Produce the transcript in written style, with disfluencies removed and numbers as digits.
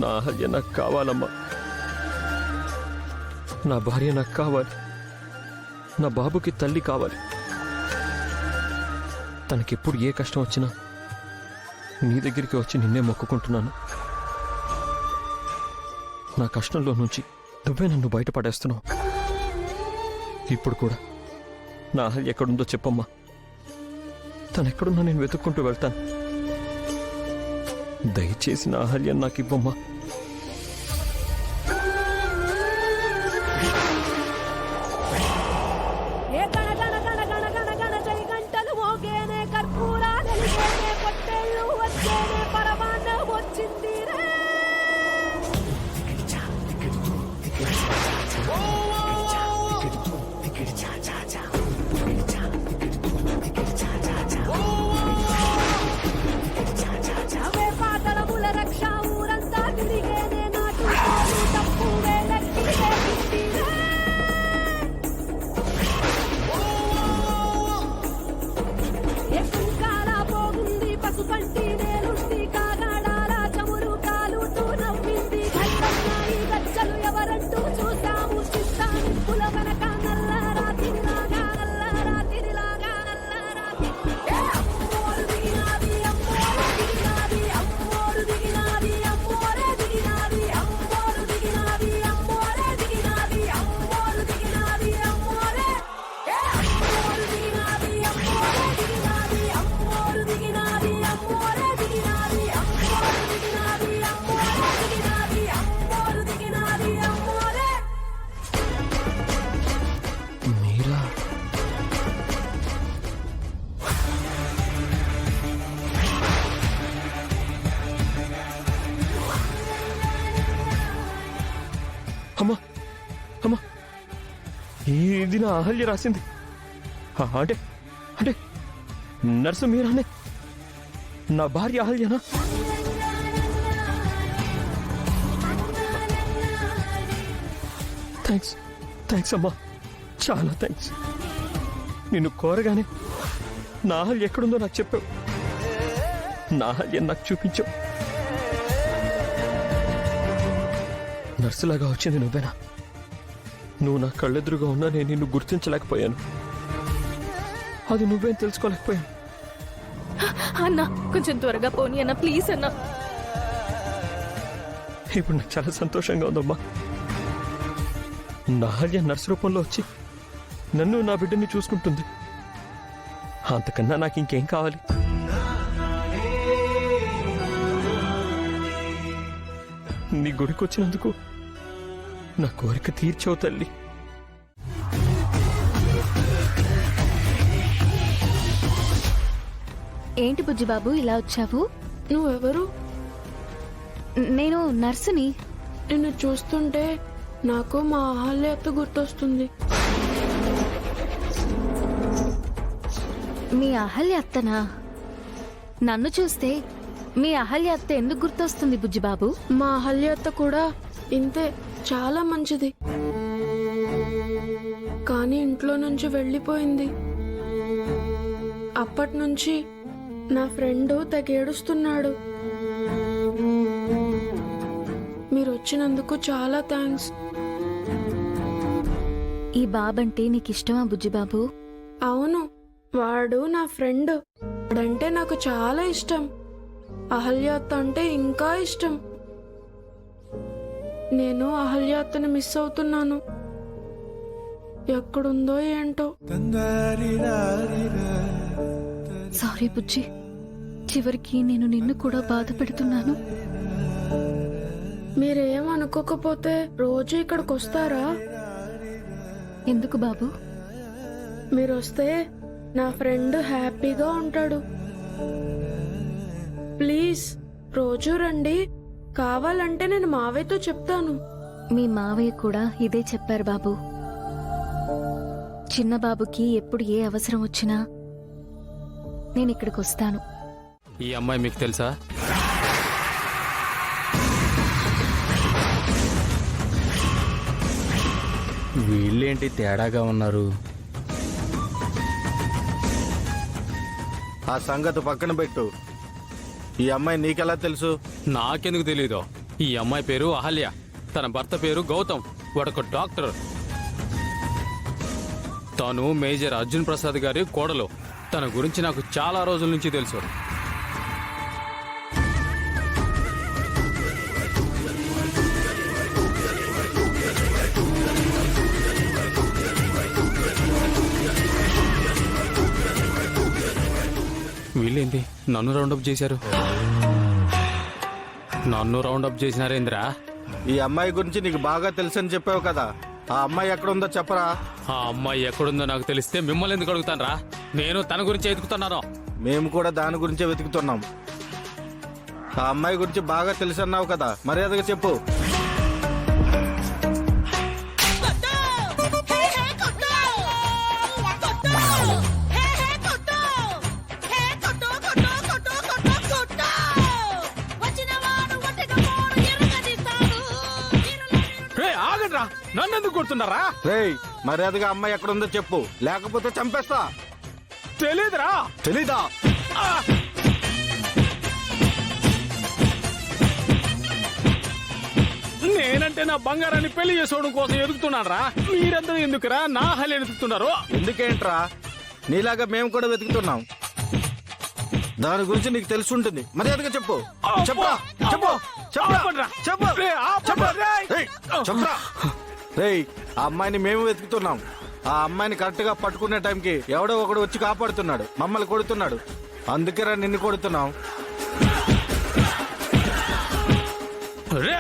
నా అహల్య నాకు కావాలమ్మా. నా భార్య నాకు కావాలి. నా బాబుకి తల్లి కావాలి. తనకెప్పుడు ఏ కష్టం వచ్చినా నీ దగ్గరికి వచ్చి నిన్నే మొక్కుకుంటున్నాను. నా కష్టంలో నుంచి నువ్వే నన్ను బయటపడేస్తున్నావు. ఇప్పుడు కూడా నా అహల్య ఎక్కడుందో చెప్పమ్మా. తనెక్కడున్నా నేను వెతుక్కుంటూ వెళ్తాను. దయచేసి నా అహల్య నాకు ఇవ్వమ్మా. అమ్మా అమ్మా, ఇది నా అహల్య రాసింది. అంటే అంటే నర్సు మీరానే? నా భార్య అహల్యనా? థ్యాంక్స్ థ్యాంక్స్ అమ్మా, చాలా థ్యాంక్స్. నిన్ను కోరగానే నా అహల్య ఎక్కడుందో నాకు చెప్పావు. నా అహల్య నాకు చూపించావు. నర్సులాగా వచ్చింది నువ్వేనా? నువ్వు నా కళ్ళెదురుగా ఉన్నా నేను నిన్ను గుర్తించలేకపోయాను. అది నువ్వేం తెలుసుకోలేకపోయాను. అన్నా కొంచెం త్వరగా పోనీ అన్నా, ప్లీజ్ అన్నా. ఇప్పుడు నాకు చాలా సంతోషంగా ఉందమ్మా. నా అహల్య నర్సు రూపంలో వచ్చి నన్ను నా బిడ్డని చూసుకుంటుంది. అంతకన్నా నాకు ఇంకేం కావాలి? నీ గుడికి వచ్చినందుకు నా కోరిక తీర్చావు తల్లి. ఏంటి బుజ్జిబాబు ఇలా వచ్చావు? నువ్వెవరు? నేను నర్సుని. నిన్ను చూస్తుంటే నాకు మా అహల్య అత్త గుర్తొస్తుంది. మీ అహల్య అత్తనా? నన్ను చూస్తే మీ అహల్య అత్త ఎందుకు గుర్తొస్తుంది బుజ్జిబాబు? మా అహల్య అత్త కూడా ఇంతే, చాలా మంచిది. కానీ ఇంట్లో నుంచి వెళ్ళిపోయింది. అప్పటి నుంచి నా ఫ్రెండ్ తెగేడుస్తున్నాడు. మీరు వచ్చినందుకు చాలా థ్యాంక్స్. ఈ బాబంటే నీకిష్టమా బుజ్జిబాబు? అవును, వాడు నా ఫ్రెండ్. వాడంటే నాకు చాలా ఇష్టం. అహల్య అత్త అంటే ఇంకా ఇష్టం. నేను అహల్య అత్తని మిస్ అవుతున్నాను. ఎక్కడుందో ఏంటో. సారీ బుజ్జి, చివరికి నేను నిన్ను కూడా బాధ పెడుతున్నాను. మీరేమనుకోకపోతే రోజు ఇక్కడికి వస్తారా? ఎందుకు బాబు? మీరు వస్తే నా ఫ్రెండ్ హ్యాపీగా ఉంటాడు. ప్లీజ్ రోజు రండి. కావాలంటే నేను మావయ్యతో చెప్తాను. మీ మావయ్య కూడా ఇదే చెప్పారు బాబు. చిన్న బాబుకి ఎప్పుడు ఏ అవసరం వచ్చినా నేను ఇక్కడికి వస్తాను. ఈ అమ్మాయి మీకు తెలుసా? వీళ్ళేంటి తేడాగా ఉన్నారు? ఆ సంగతి పక్కన పెట్టు. ఈ అమ్మాయి నీకెలా తెలుసు? నాకెందుకు తెలీదు. ఈ అమ్మాయి పేరు అహల్య, తన భర్త పేరు గౌతమ్, వాడొక డాక్టర్. తాను మేజర్ అర్జున్ ప్రసాద్ గారి కోడలు. తన గురించి నాకు చాలా రోజుల నుంచి తెలుసు. వీళ్ళేంటి నన్ను రౌండప్ చేశారు? నన్ను రౌండప్ చేసినారేంద్రా? ఈ అమ్మాయి గురించి నీకు బాగా తెలుసని చెప్పావు కదా, ఆ అమ్మాయి ఎక్కడుందో చెప్పరా. ఆ అమ్మాయి ఎక్కడుందో నాకు తెలిస్తే మిమ్మల్ని ఎందుకు అడుగుతానరా? నేను తన గురించి ఎదుగుతున్నాను. మేము కూడా దాని గురించే వెతుకుతున్నాం. ఆ అమ్మాయి గురించి బాగా తెలుసు అన్నావు కదా, మర్యాదగా చెప్పు. ఆగండ్రా, నన్ను ఎందుకు కొడుతున్నారా? రేయ్, మర్యాదగా అమ్మాయి ఎక్కడుందో చెప్పు, లేకపోతే చంపేస్తా. తెలీదురా. తెలీదా? నేనంటే నా బంగారాన్ని పెళ్లి చేసుకోవడం కోసం ఎదుగుతున్నారా? మీరందరూ ఎందుకురా నా హల్లి ఎదుగుతున్నారు? ఎందుకేంట్రా, నీలాగా మేము కూడా వెతుకుతున్నాం. దాని గురించి నీకు తెలిసి ఉంటుంది, మర్యాదగా చెప్పు. చెప్పరా, చెప్పు, చెప్పరా, చెప్పు, రేయ్, చెప్పరా. రేయ్, ఆ అమ్మాయిని మేము వెతుకుతున్నాం. ఆ అమ్మాయిని కరెక్ట్ గా పట్టుకునే టైంకి ఎవడో ఒకడు వచ్చి కాపాడుతున్నాడు, మమ్మల్ని కొడుతున్నాడు. అందుకేరా నిన్ను కొడుతున్నాం. రే,